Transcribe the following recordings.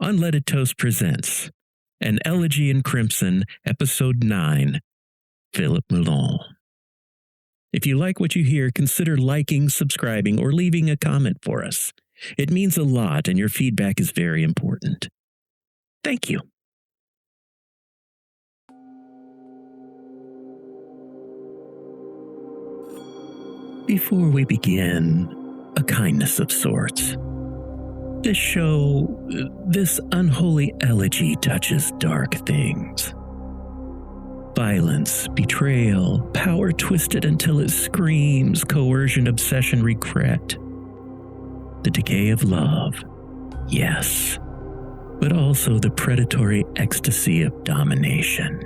Unleaded Toast presents An Elegy in Crimson, Episode 9, Philip Moulin. If you like what you hear, consider liking, subscribing, or leaving a comment for us. It means a lot, and your feedback is very important. Thank you. Before we begin, a kindness of sorts. This unholy elegy touches dark things. Violence, betrayal, power twisted until it screams, coercion, obsession, regret. The decay of love, yes, but also the predatory ecstasy of domination.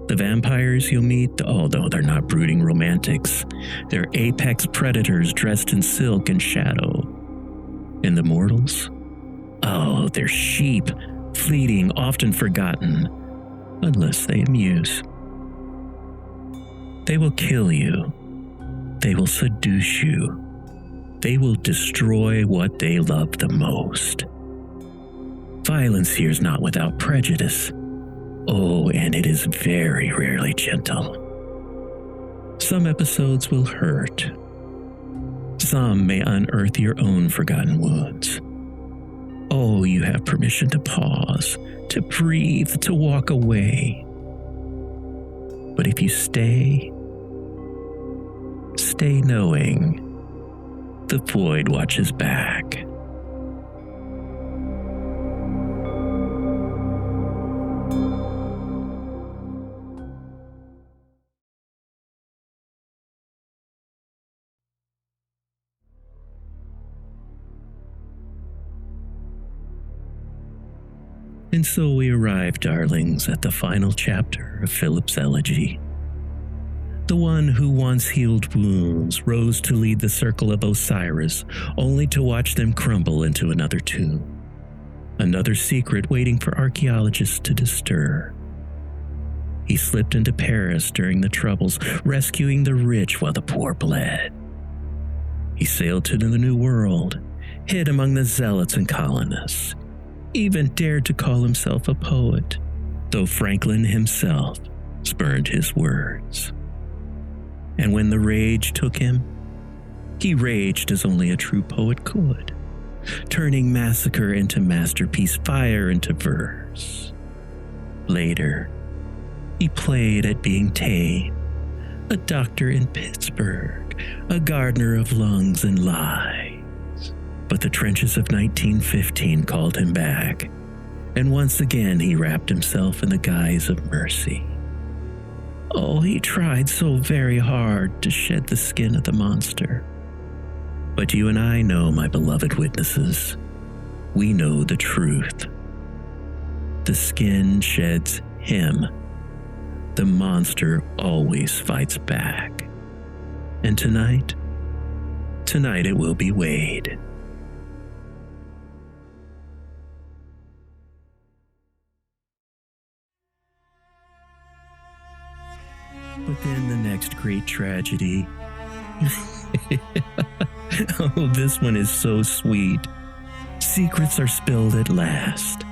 The vampires you'll meet, although they're not brooding romantics, they're apex predators dressed in silk and shadow. And the mortals? Oh, they're sheep, fleeting, often forgotten, unless they amuse. They will kill you. They will seduce you. They will destroy what they love the most. Violence here is not without prejudice. Oh, and it is very rarely gentle. Some episodes will hurt. Some may unearth your own forgotten wounds. Oh, you have permission to pause, to breathe, to walk away. But if you stay knowing the void watches back. And so we arrive, darlings, at the final chapter of Philip's Elegy. The one who once healed wounds rose to lead the circle of Osiris, only to watch them crumble into another tomb. Another secret waiting for archaeologists to disturb. He slipped into Paris during the Troubles, rescuing the rich while the poor bled. He sailed to the New World, hid among the zealots and colonists, even dared to call himself a poet, though Franklin himself spurned his words. And when the rage took him, he raged as only a true poet could, turning massacre into masterpiece, fire into verse. Later, he played at being tame, a doctor in Pittsburgh, a gardener of lungs and lies. But the trenches of 1915 called him back, and once again he wrapped himself in the guise of mercy. Oh, he tried so very hard to shed the skin of the monster. But you and I know, my beloved witnesses, we know the truth. The skin sheds him. The monster always fights back. And tonight it will be Wade. But then the next great tragedy. Oh, this one is so sweet. Secrets are spilled at last.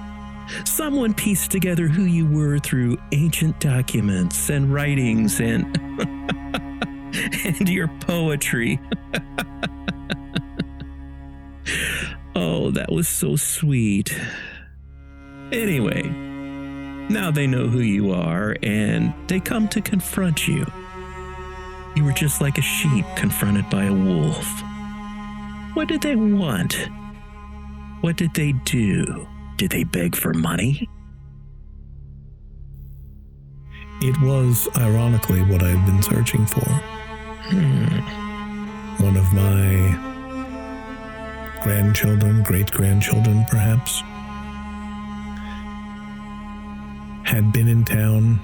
Someone pieced together who you were through ancient documents and writings and and your poetry. Oh, that was so sweet. Anyway, now they know who you are, and they come to confront you. You were just like a sheep confronted by a wolf. What did they want? What did they do? Did they beg for money? It was, ironically, what I had been searching for. One of my grandchildren, great-grandchildren perhaps, had been in town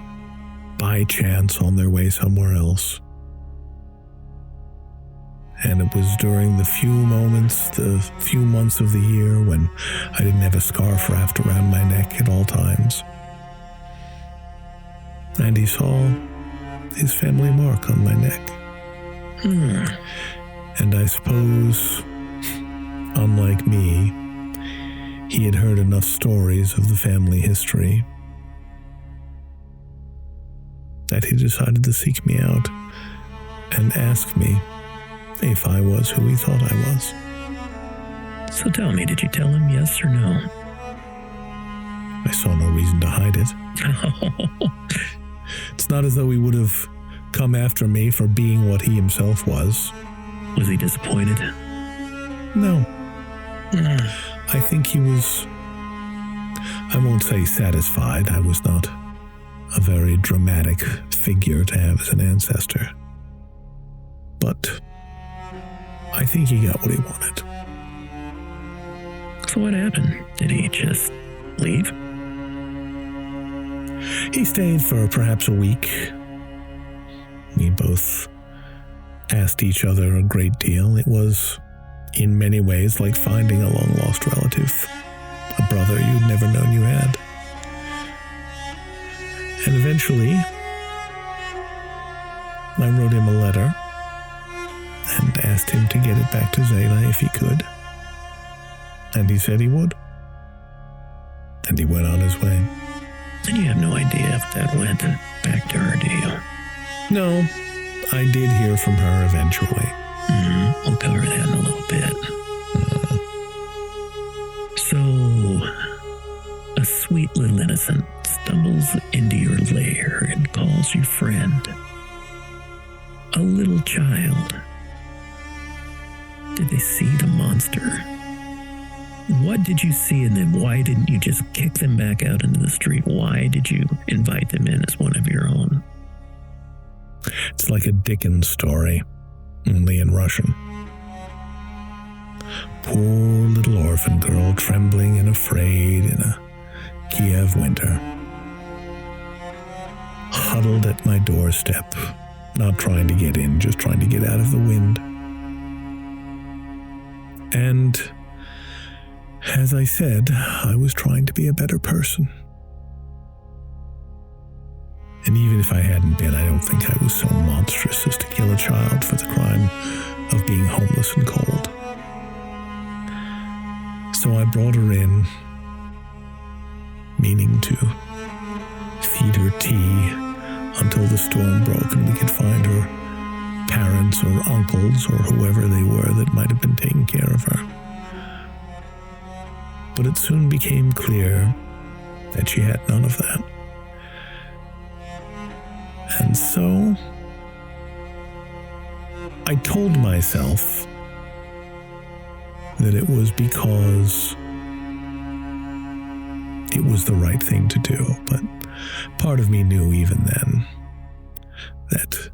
by chance on their way somewhere else. And it was during the few months of the year when I didn't have a scarf wrapped around my neck at all times. And he saw his family mark on my neck. And I suppose, unlike me, he had heard enough stories of the family history that he decided to seek me out and ask me if I was who he thought I was. So tell me, did you tell him yes or no? I saw no reason to hide it. It's not as though he would have come after me for being what he himself was. Was he disappointed? No. I think he was, I won't say satisfied. I was not a very dramatic figure to have as an ancestor. But I think he got what he wanted. So what happened? Did he just leave? He stayed for perhaps a week. We both asked each other a great deal. It was, in many ways, like finding a long-lost relative, a brother you'd never known you had. And eventually, I wrote him a letter and asked him to get it back to Zayla if he could. And he said he would. And he went on his way. And you have no idea if that went back to her, do you? No, I did hear from her eventually. We'll cover that in a little bit. So, a sweet little innocent stumbles into your lair and calls you friend. A little child. Did they see the monster? What did you see in them? Why didn't you just kick them back out into the street? Why did you invite them in as one of your own? It's like a Dickens story, only in Russian. Poor little orphan girl trembling and afraid in a Kiev winter. Huddled at my doorstep, not trying to get in, just trying to get out of the wind. And as I said, I was trying to be a better person. And even if I hadn't been, I don't think I was so monstrous as to kill a child for the crime of being homeless and cold. So I brought her in, meaning to feed her tea until the storm broke and we could find her parents or uncles or whoever they were that might have been taking care of her. But it soon became clear that she had none of that. And so I told myself that it was because it was the right thing to do. But part of me knew even then that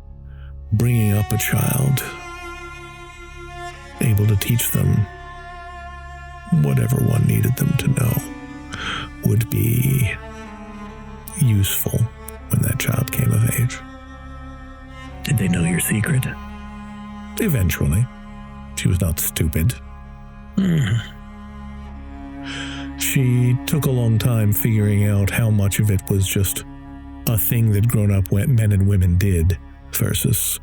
bringing up a child, able to teach them whatever one needed them to know, would be useful when that child came of age. Did they know your secret? Eventually. She was not stupid. She took a long time figuring out how much of it was just a thing that grown-up men and women did versus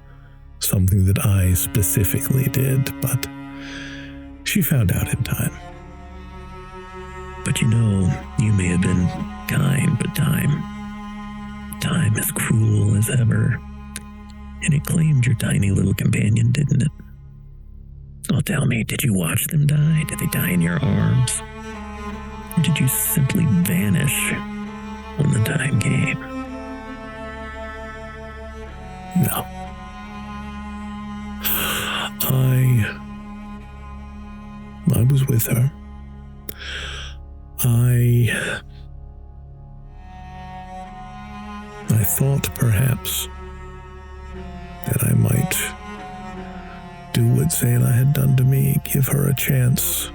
something that I specifically did, but she found out in time. But you know, you may have been kind, but time is cruel as ever. And it claimed your tiny little companion, didn't it? Oh, tell me, did you watch them die? Did they die in your arms? Or did you simply vanish when the time came? No. I was with her. I thought perhaps that I might do what Zayla had done to me, give her a chance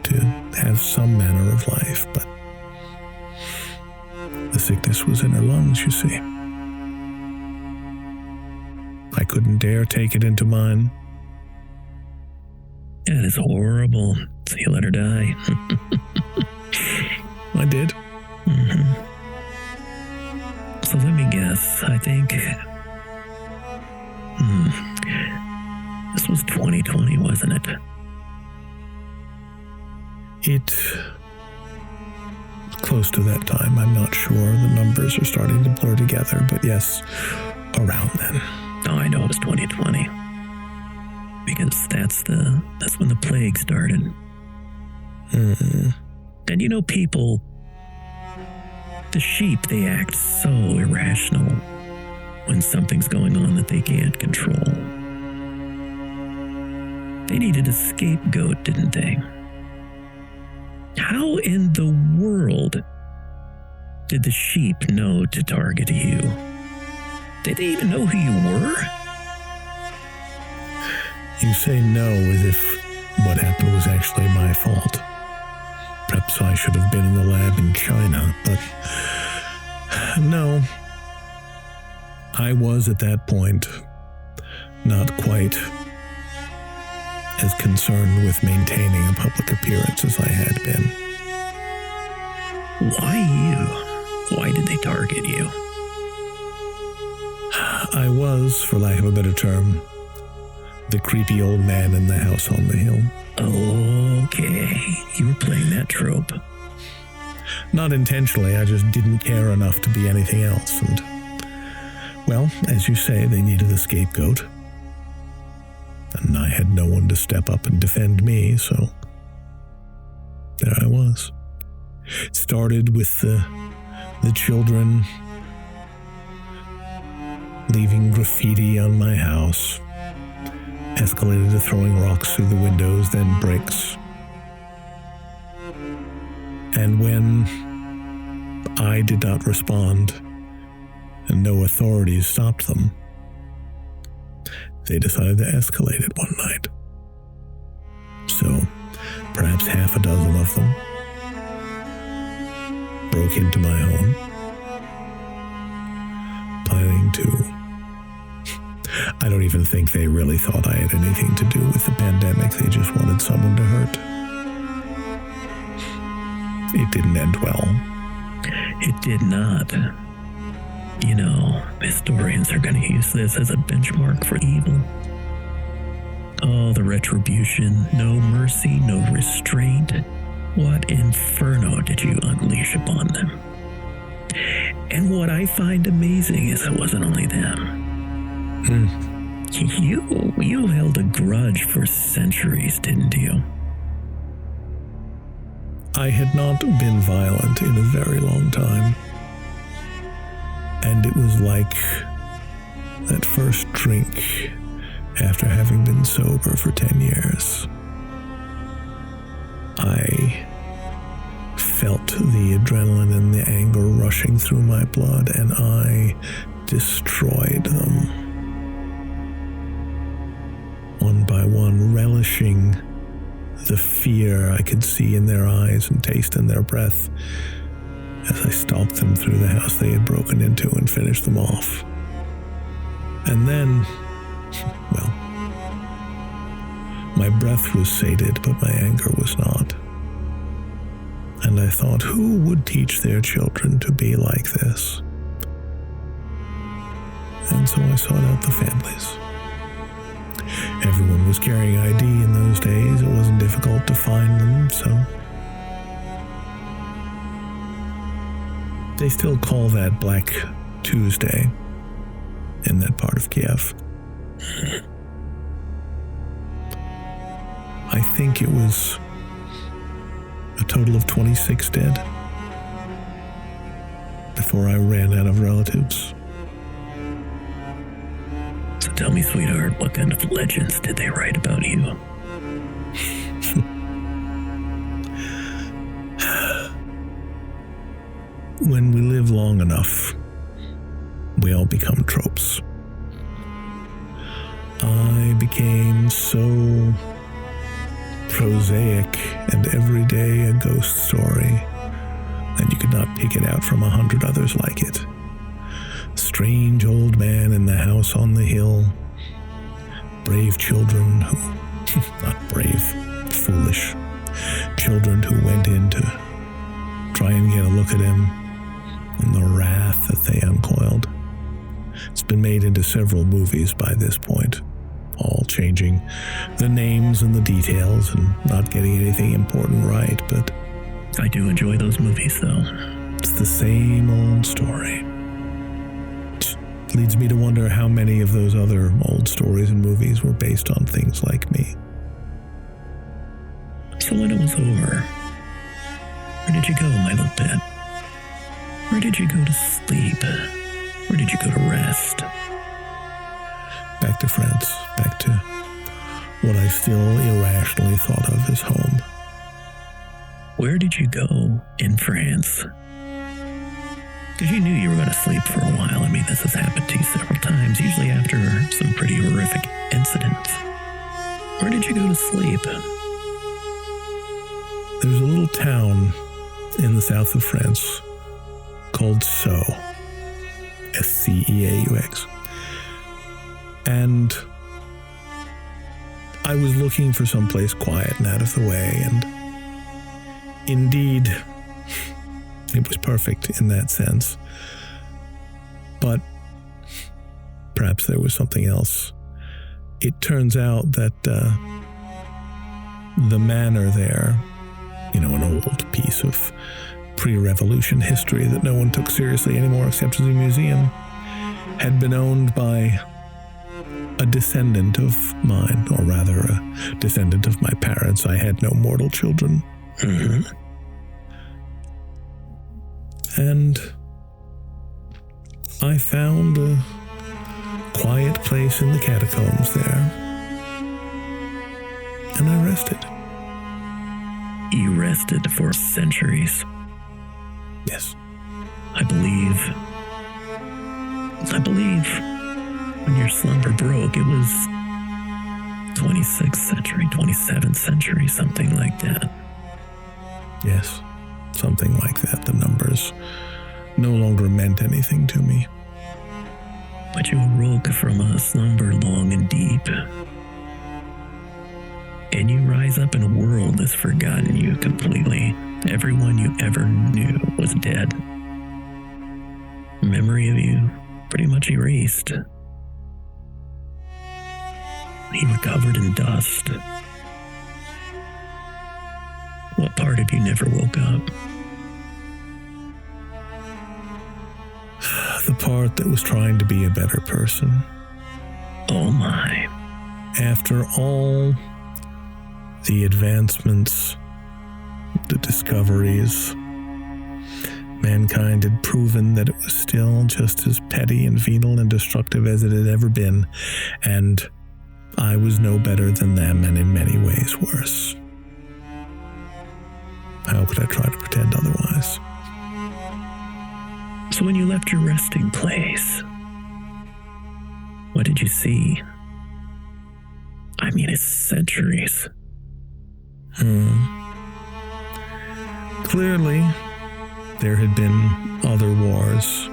to have some manner of life, but the sickness was in her lungs, you see. I couldn't dare take it into mine. That is horrible. So you let her die. I did. So let me guess. I think this was 2020, wasn't it? Close to that time, I'm not sure. The numbers are starting to blur together, but yes, around then. Oh, I know it was 2020. Because that's when the plague started. Mm. And people, the sheep, they act so irrational when something's going on that they can't control. They needed a scapegoat, didn't they? How in the world did the sheep know to target you? Did they even know who you were? You say no as if what happened was actually my fault. Perhaps I should have been in the lab in China, but no. I was at that point not quite as concerned with maintaining a public appearance as I had been. Why you? Why did they target you? I was, for lack of a better term, the creepy old man in the house on the hill. Okay, you were playing that trope. Not intentionally, I just didn't care enough to be anything else. And, well, as you say, they needed a scapegoat. And I had no one to step up and defend me, so there I was. It started with the children leaving graffiti on my house, escalated to throwing rocks through the windows, then bricks. And when I did not respond and no authorities stopped them, they decided to escalate it one night. So, perhaps half a dozen of them broke into my home, planning to... I don't even think they really thought I had anything to do with the pandemic. They just wanted someone to hurt. It didn't end well. It did not. Historians are going to use this as a benchmark for evil. Oh, the retribution, no mercy, no restraint. What inferno did you unleash upon them? And what I find amazing is it wasn't only them. You held a grudge for centuries, didn't you? I had not been violent in a very long time. And it was like that first drink after having been sober for 10 years. I felt the adrenaline and the anger rushing through my blood, and I destroyed them. One by one, relishing the fear I could see in their eyes and taste in their breath as I stalked them through the house they had broken into and finished them off. And then, well, my breath was sated, but my anger was not. And I thought, who would teach their children to be like this? And so I sought out the families. Everyone was carrying ID in those days. It wasn't difficult to find them, so... They still call that Black Tuesday in that part of Kiev. I think it was a total of 26 dead before I ran out of relatives. So tell me, sweetheart, what kind of legends did they write about you? When we live long enough, we all become tropes. I became so prosaic and everyday a ghost story that you could not pick it out from 100 others like it. Strange old man in the house on the hill, brave children who, not brave, foolish, children who went in to try and get a look at him, and the wrath that they uncoiled. It's been made into several movies by this point. all changing the names and the details and not getting anything important right, but I do enjoy those movies, though. it's the same old story. Which leads me to wonder how many of those other old stories and movies were based on things like me. So when it was over, where did you go, my little pet? Where did you go to sleep? Where did you go to rest? Back to France, back to what I still irrationally thought of as home. Where did you go in France? Because you knew you were going to sleep for a while. I mean, this has happened to you several times, usually after some pretty horrific incidents. Where did you go to sleep? There's a little town in the south of France called Sceaux, Sceaux. And I was looking for someplace quiet and out of the way, and indeed, it was perfect in that sense. But perhaps there was something else. It turns out that the manor there, an old piece of pre-revolution history that no one took seriously anymore except as a museum, had been owned by a descendant of mine, or rather a descendant of my parents. I had no mortal children. Mm-hmm. And I found a quiet place in the catacombs there, and I rested. You rested for centuries. Yes. I believe when your slumber broke, it was 26th century, 27th century, something like that. Yes, something like that. The numbers no longer meant anything to me. But you awoke from a slumber long and deep. And you rise up in a world that's forgotten you completely. Everyone you ever knew was dead. Memory of you pretty much erased. You were covered in dust. What part of you never woke up? The part that was trying to be a better person. Oh my. After all the advancements, the discoveries, mankind had proven that it was still just as petty and venal and destructive as it had ever been, and I was no better than them, and in many ways worse. How could I try to pretend otherwise? So when you left your resting place, what did you see? I mean, it's centuries. Clearly, there had been other wars.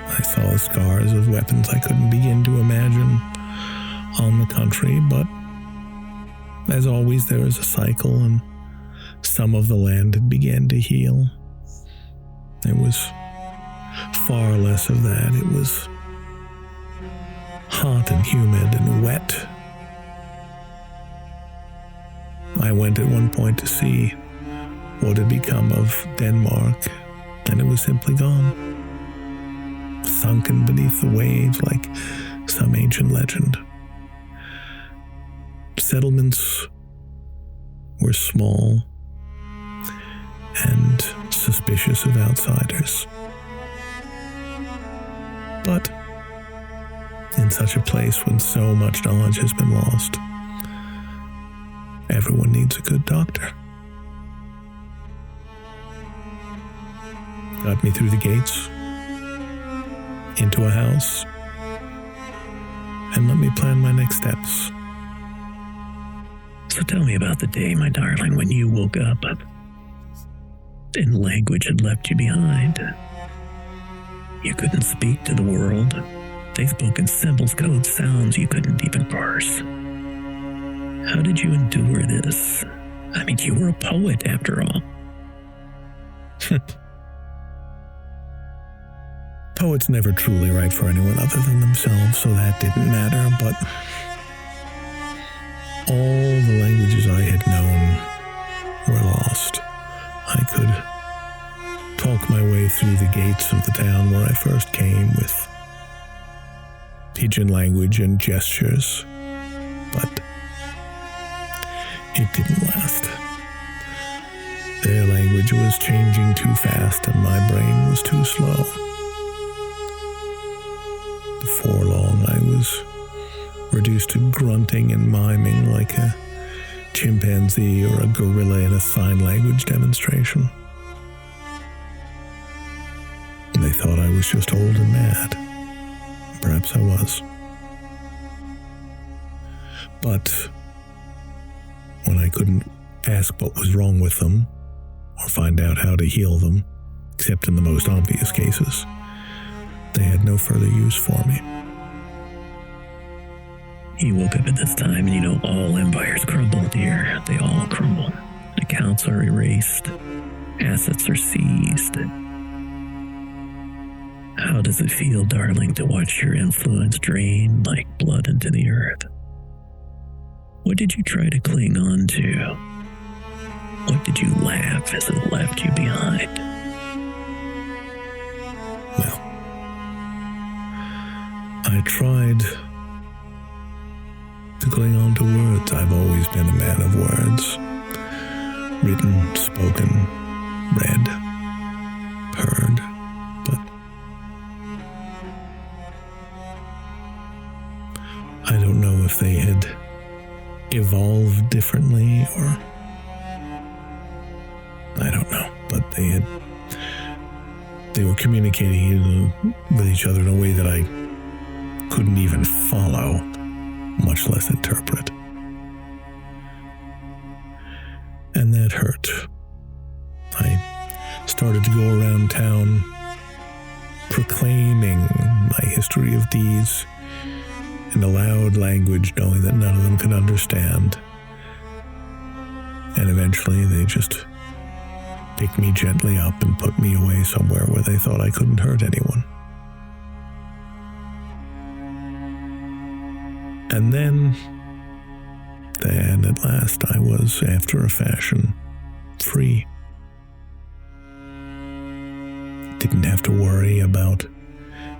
I saw the scars of weapons I couldn't begin to imagine on the country, but as always, there is a cycle, and some of the land had began to heal. There was far less of that. It was hot and humid and wet. I went at one point to see what had become of Denmark, and it was simply gone, sunken beneath the waves like some ancient legend. Settlements were small and suspicious of outsiders. But in such a place when so much knowledge has been lost, everyone needs a good doctor. Got me through the gates, into a house, and let me plan my next steps. So tell me about the day, my darling, when you woke up and language had left you behind. You couldn't speak to the world. They spoke in symbols, codes, sounds you couldn't even parse. How did you endure this? I mean, you were a poet after all. Poets never truly write for anyone other than themselves, so that didn't matter, but all the languages I had known were lost. I could talk my way through the gates of the town where I first came with pidgin language and gestures, but it didn't last. Their language was changing too fast and my brain was too slow. Before long, I was reduced to grunting and miming like a chimpanzee or a gorilla in a sign language demonstration. They thought I was just old and mad. Perhaps I was. But when I couldn't ask what was wrong with them or find out how to heal them, except in the most obvious cases, they had no further use for me. You woke up at this time and all empires crumble, dear. They all crumble. Accounts are erased. Assets are seized. How does it feel, darling, to watch your influence drain like blood into the earth? What did you try to cling on to? What did you laugh as it left you behind? Well, I tried to cling on to words. I've always been a man of words. Written, spoken, read, heard, but I don't know if they had evolved differently or I don't know, but they were communicating with each other in a way that I couldn't even follow, much less interpret. And that hurt. I started to go around town proclaiming my history of deeds in a loud language, knowing that none of them could understand. And eventually they just picked me gently up and put me away somewhere where they thought I couldn't hurt anyone. And then at last I was, after a fashion, free. Didn't have to worry about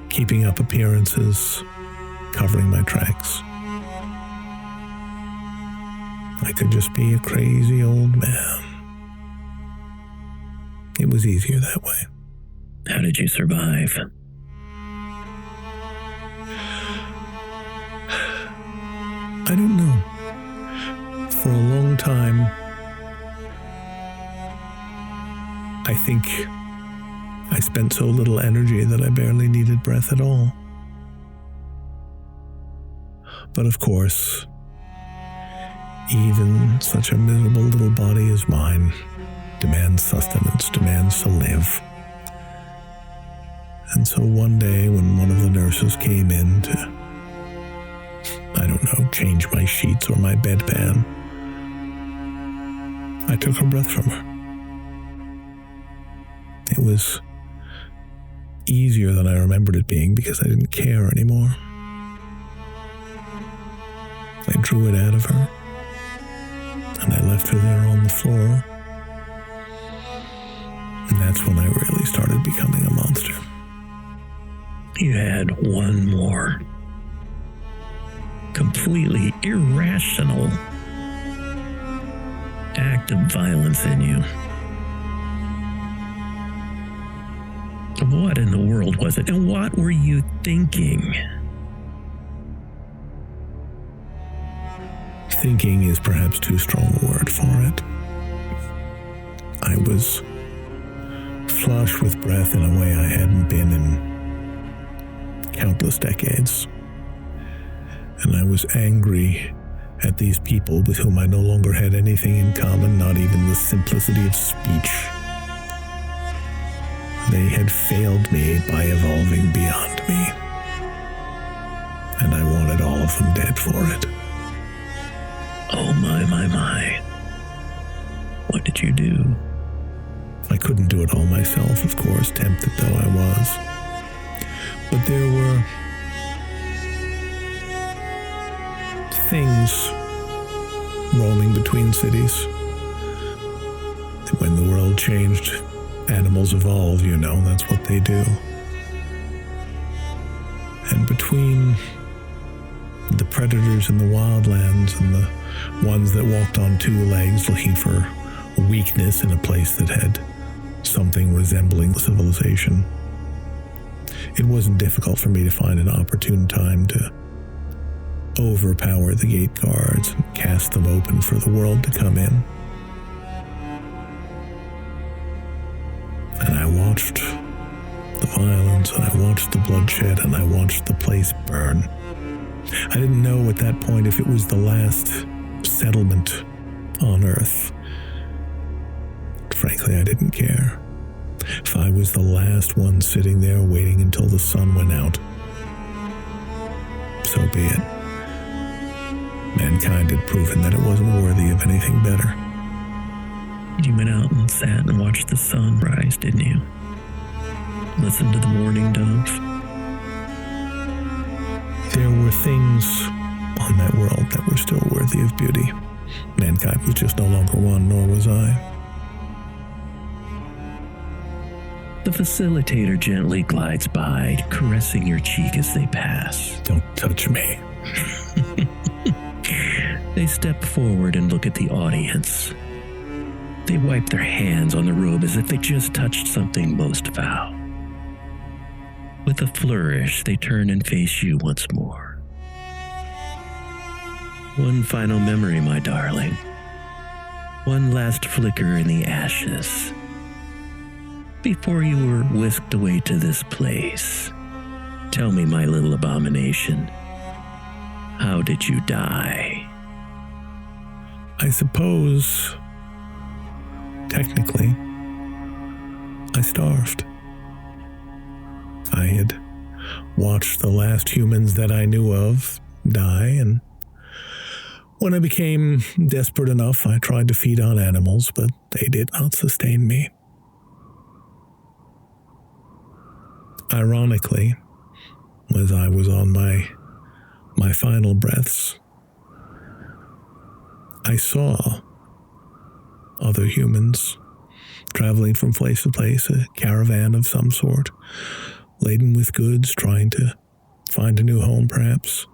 keeping up appearances, covering my tracks. I could just be a crazy old man. It was easier that way. How did you survive? I don't know. For a long time, I think I spent so little energy that I barely needed breath at all. But of course, even such a miserable little body as mine demands sustenance, demands to live. And so one day when one of the nurses came in to, change my sheets or my bedpan, I took her breath from her. It was easier than I remembered it being because I didn't care anymore. I drew it out of her, and I left her there on the floor. And that's when I really started becoming a monster. You had one more completely irrational act of violence in you. What in the world was it? And what were you thinking? Thinking is perhaps too strong a word for it. I was flush with breath in a way I hadn't been in countless decades. And I was angry at these people with whom I no longer had anything in common, not even the simplicity of speech. They had failed me by evolving beyond me. And I wanted all of them dead for it. Oh my. What did you do? I couldn't do it all myself, of course, tempted though I was. But there were things roaming between cities. When the world changed, animals evolve, that's what they do. And between the predators in the wildlands and the ones that walked on two legs looking for weakness in a place that had something resembling civilization, it wasn't difficult for me to find an opportune time to overpower the gate guards and cast them open for the world to come in. And I watched the violence, and I watched the bloodshed, and I watched the place burn. I didn't know at that point if it was the last settlement on Earth. Frankly, I didn't care. If I was the last one sitting there waiting until the sun went out, so be it. Mankind had proven that it wasn't worthy of anything better. You went out and sat and watched the sun rise, didn't you? Listened to the mourning doves. There were things on that world that were still worthy of beauty. Mankind was just no longer one, nor was I. The facilitator gently glides by, caressing your cheek as they pass. Don't touch me. They step forward and look at the audience. They wipe their hands on the robe as if they just touched something most foul. With a flourish, they turn and face you once more. One final memory, my darling. One last flicker in the ashes. Before you were whisked away to this place, tell me, my little abomination, how did you die? I suppose, technically, I starved. I had watched the last humans that I knew of die, and when I became desperate enough, I tried to feed on animals, but they did not sustain me. Ironically, as I was on my final breaths, I saw other humans traveling from place to place, a caravan of some sort, laden with goods, trying to find a new home perhaps.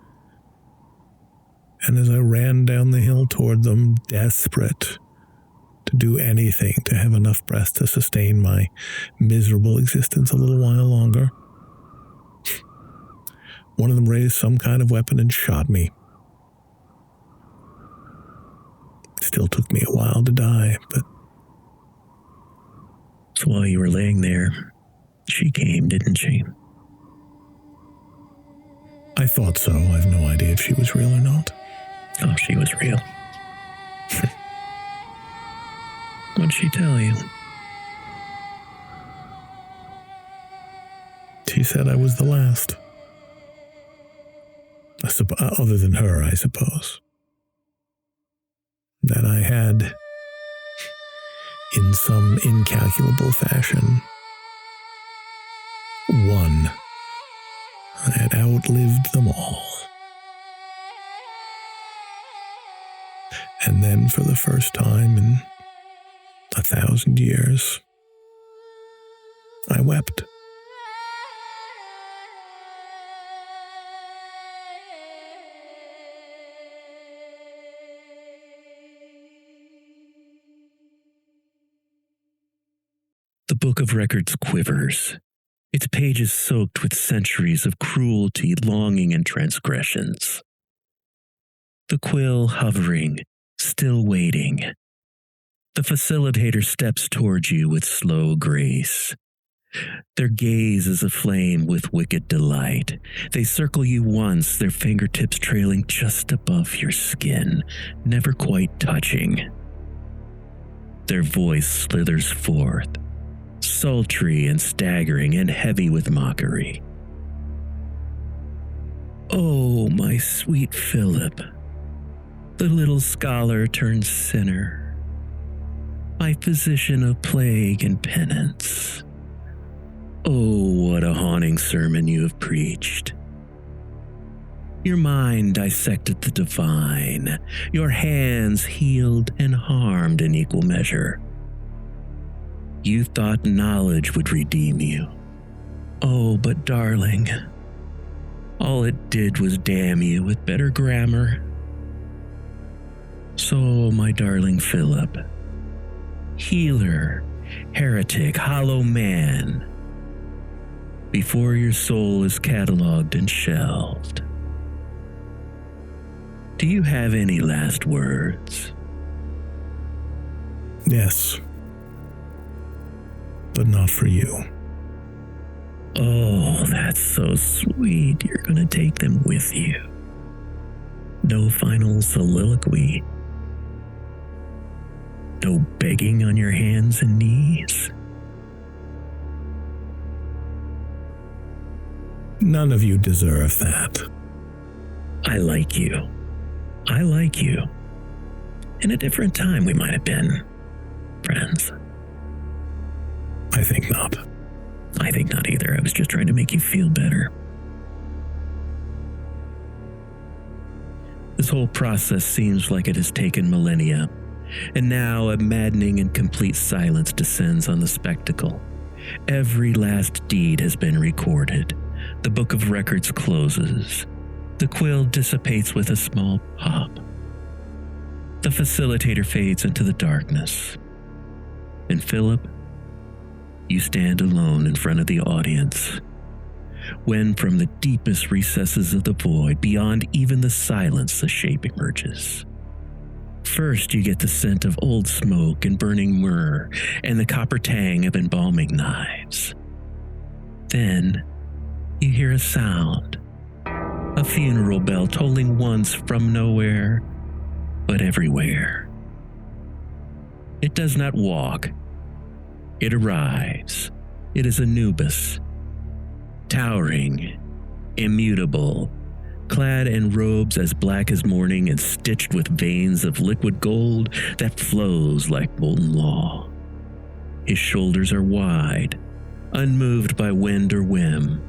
And as I ran down the hill toward them, desperate to do anything to have enough breath to sustain my miserable existence a little while longer, one of them raised some kind of weapon and shot me. It still took me a while to die, but... So while you were laying there, she came, didn't she? I thought so. I have no idea if she was real or not. Oh, she was real. What'd she tell you? She said I was the last. Other than her, I suppose. That I had, in some incalculable fashion, won. I had outlived them all. And then for the first time in 1,000 years, I wept. The Book of Records quivers, its pages soaked with centuries of cruelty, longing, and transgressions. The quill hovering, still waiting. The facilitator steps towards you with slow grace. Their gaze is aflame with wicked delight. They circle you once, their fingertips trailing just above your skin, never quite touching. Their voice slithers forth, sultry and staggering and heavy with mockery. Oh, my sweet Philip, the little scholar turned sinner, my physician of plague and penance. Oh, what a haunting sermon you have preached. Your mind dissected the divine, your hands healed and harmed in equal measure. You thought knowledge would redeem you. Oh, but darling, all it did was damn you with better grammar. So, my darling Philip, healer, heretic, hollow man, before your soul is cataloged and shelved, do you have any last words? Yes, but not for you. Oh, that's so sweet. You're going to take them with you. No final soliloquy. No begging on your hands and knees. None of you deserve that. I like you. I like you. In a different time, we might have been friends. I think not. I think not either. I was just trying to make you feel better. This whole process seems like it has taken millennia, and now a maddening and complete silence descends on the spectacle. Every last deed has been recorded. The book of records closes. The quill dissipates with a small pop. The facilitator fades into the darkness. And Philip, you stand alone in front of the audience, when from the deepest recesses of the void, beyond even the silence, a shape emerges. First, you get the scent of old smoke and burning myrrh and the copper tang of embalming knives. Then, you hear a sound, a funeral bell tolling once from nowhere, but everywhere. It does not walk. It arrives. It is Anubis, towering, immutable, clad in robes as black as morning and stitched with veins of liquid gold that flows like molten law. His shoulders are wide, unmoved by wind or whim.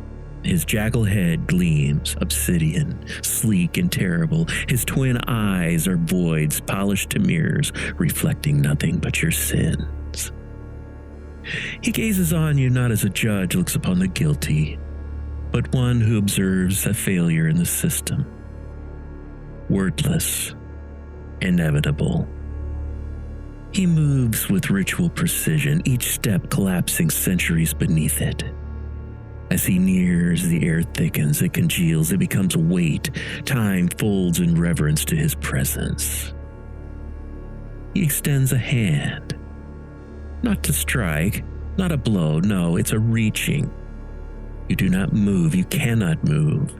His jackal head gleams, obsidian, sleek and terrible. His twin eyes are voids polished to mirrors, reflecting nothing but your sins. He gazes on you not as a judge looks upon the guilty, but one who observes a failure in the system. Wordless, inevitable. He moves with ritual precision, each step collapsing centuries beneath it. As he nears, the air thickens, it congeals, it becomes weight. Time folds in reverence to his presence. He extends a hand. Not to strike, not a blow, no, it's a reaching. You do not move, you cannot move.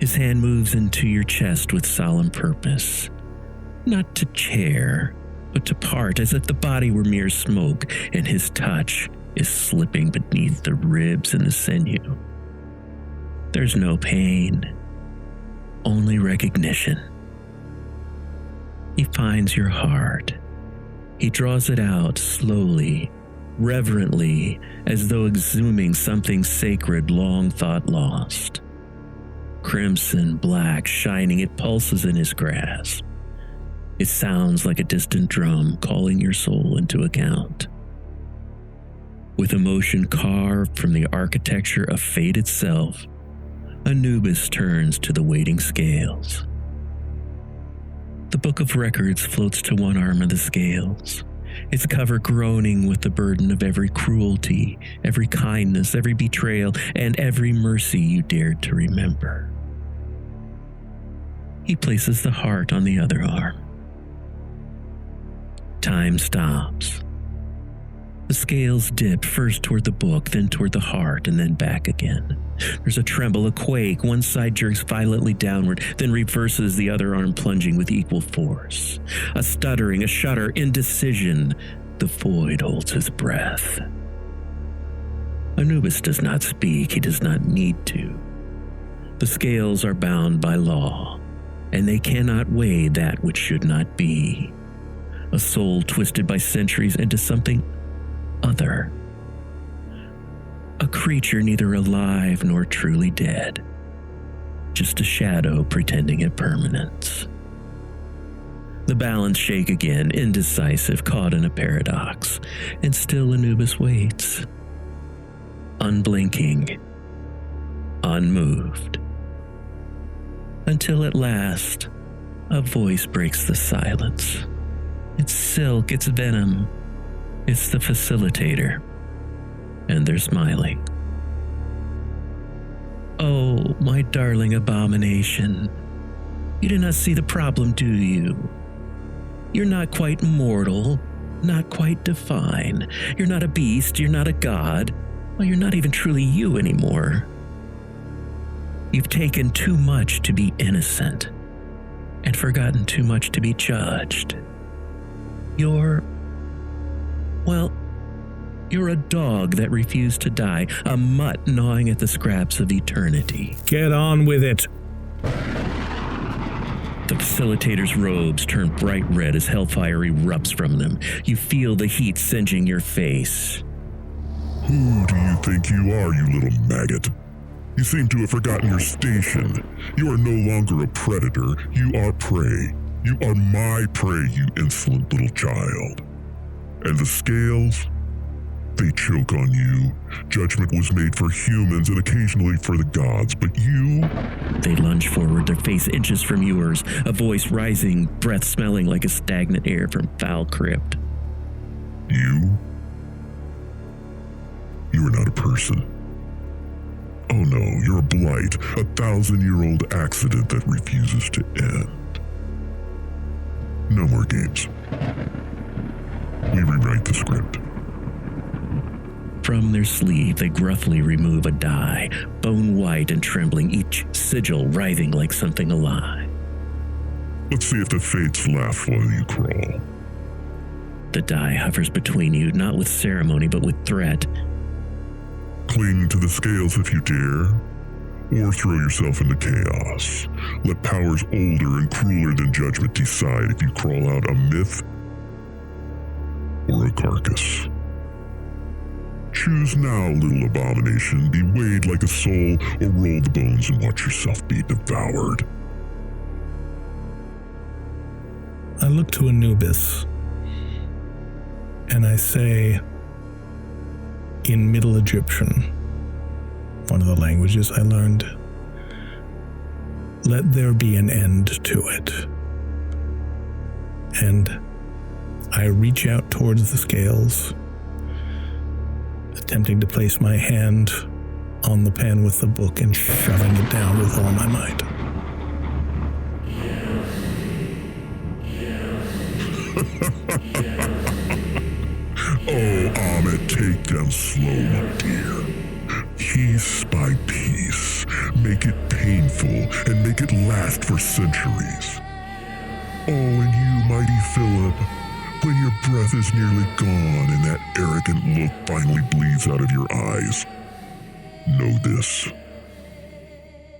His hand moves into your chest with solemn purpose. Not to tear, but to part, as if the body were mere smoke, and his touch is slipping beneath the ribs and the sinew. There's no pain, only recognition. He finds your heart. He draws it out slowly, reverently, as though exhuming something sacred long thought lost. Crimson, black, shining, it pulses in his grasp. It sounds like a distant drum calling your soul into account. With emotion carved from the architecture of fate itself, Anubis turns to the waiting scales. The book of records floats to one arm of the scales, its cover groaning with the burden of every cruelty, every kindness, every betrayal, and every mercy you dared to remember. He places the heart on the other arm. Time stops. The scales dip first toward the book, then toward the heart, and then back again. There's a tremble, a quake. One side jerks violently downward, then reverses, the other arm plunging with equal force. A stuttering, a shudder, indecision. The void holds his breath. Anubis does not speak. He does not need to. The scales are bound by law, and they cannot weigh that which should not be. A soul twisted by centuries into something other. A creature neither alive nor truly dead. Just a shadow pretending at permanence. The balance shake again, indecisive, caught in a paradox, and still Anubis waits. Unblinking, unmoved. Until at last, a voice breaks the silence. It's silk, it's venom. It's the facilitator. And they're smiling. Oh, my darling abomination. You do not see the problem, do you? You're not quite mortal, not quite divine. You're not a beast, you're not a god. Well, you're not even truly you anymore. You've taken too much to be innocent, and forgotten too much to be judged. You're a dog that refused to die, a mutt gnawing at the scraps of eternity. Get on with it. The facilitator's robes turn bright red as hellfire erupts from them. You feel the heat singeing your face. Who do you think you are, you little maggot? You seem to have forgotten your station. You are no longer a predator. You are prey. You are my prey, you insolent little child. And the scales? They choke on you. Judgment was made for humans and occasionally for the gods, but you? They lunge forward, their face inches from yours, a voice rising, breath smelling like a stagnant air from foul crypt. You? You are not a person. Oh no, you're a blight, a 1,000-year-old accident that refuses to end. No more games. We rewrite the script. From their sleeve, they gruffly remove a die, bone white and trembling, each sigil writhing like something alive. Let's see if the fates laugh while you crawl. The die hovers between you, not with ceremony, but with threat. Cling to the scales if you dare, or throw yourself into chaos. Let powers older and crueler than judgment decide if you crawl out a myth or a carcass. Choose now, little abomination. Be weighed like a soul, or roll the bones and watch yourself be devoured. I look to Anubis, and I say, in Middle Egyptian, one of the languages I learned, let there be an end to it. And I reach out towards the scales, attempting to place my hand on the pen with the book and shoving it down with all my might. Oh, Ahmed, take them slow, my dear. Piece by piece. Make it painful and make it last for centuries. Oh, and you, mighty Philip, when your breath is nearly gone and that arrogant look finally bleeds out of your eyes, know this.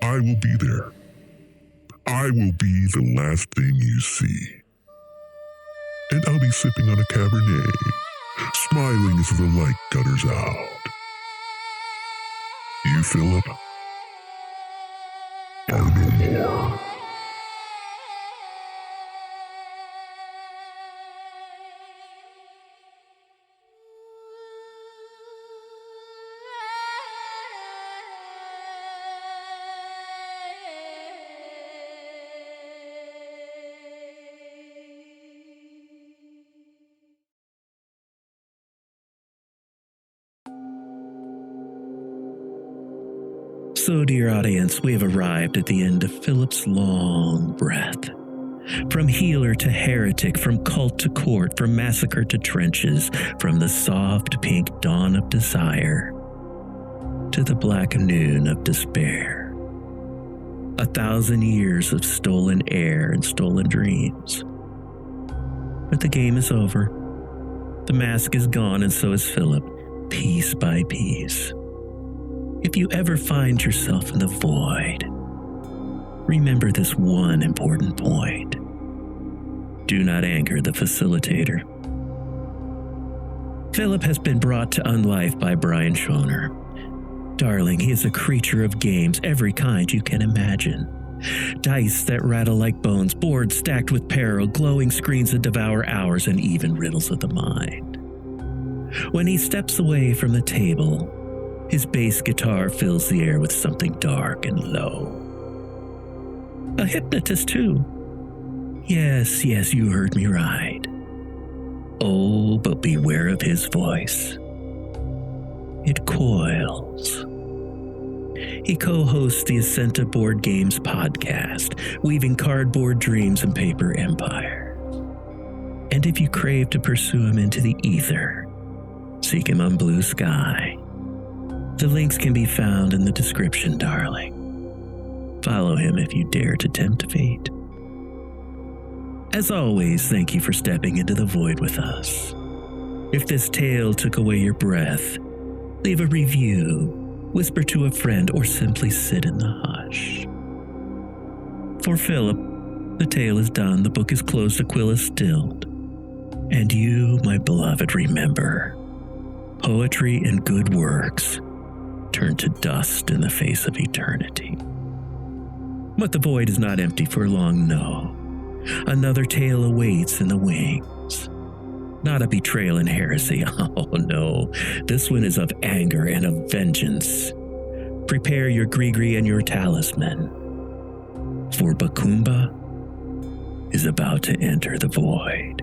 I will be there. I will be the last thing you see. And I'll be sipping on a Cabernet, smiling as the light gutters out. You, Philip, are no more. So, dear audience, we have arrived at the end of Philip's long breath. From healer to heretic, from cult to court, from massacre to trenches, from the soft pink dawn of desire to the black noon of despair. 1,000 years of stolen air and stolen dreams. But the game is over. The mask is gone, and so is Philip, piece by piece. If you ever find yourself in the void, remember this one important point. Do not anger the facilitator. Philip has been brought to unlife by Brian Schoner. Darling, he is a creature of games, every kind you can imagine. Dice that rattle like bones, boards stacked with peril, glowing screens that devour hours, and even riddles of the mind. When he steps away from the table, his bass guitar fills the air with something dark and low. A hypnotist, too. Yes, you heard me right. Oh, but beware of his voice. It coils. He co-hosts the Ascent of Board Games podcast, weaving cardboard dreams and paper empires. And if you crave to pursue him into the ether, seek him on Blue Sky. The links can be found in the description, darling. Follow him if you dare to tempt fate. As always, thank you for stepping into the void with us. If this tale took away your breath, leave a review, whisper to a friend, or simply sit in the hush. For Philip, the tale is done, the book is closed, the quill is stilled. And you, my beloved, remember, poetry and good works turn to dust in the face of eternity. But the void is not empty for long, no. Another tale awaits in the wings. Not a betrayal and heresy, oh no. This one is of anger and of vengeance. Prepare your gree-gree and your talisman, for Bakumba is about to enter the void.